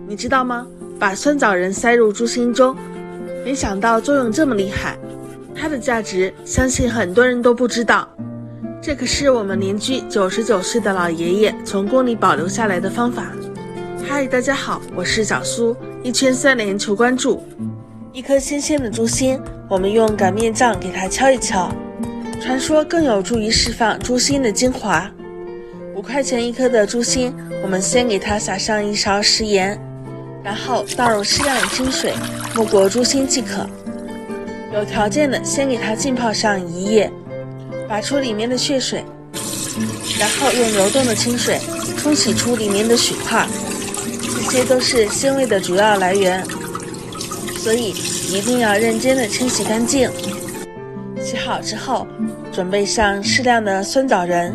你知道吗？把酸枣仁塞入猪心中，没想到作用这么厉害，它的价值相信很多人都不知道。这可是我们邻居99岁的老爷爷从宫里保留下来的方法。嗨，大家好，我是小苏，一圈3连求关注。一颗新鲜的猪心，我们用擀面杖给它敲一敲，传说更有助于释放猪心的精华。5块钱一颗的猪心，我们先给它撒上1勺食盐，然后倒入适量的清水，没过猪心即可。有条件的先给它浸泡上1夜，拔出里面的血水，然后用流动的清水冲洗出里面的血块，这些都是腥味的主要来源，所以一定要认真的清洗干净。洗好之后，准备上适量的酸枣仁，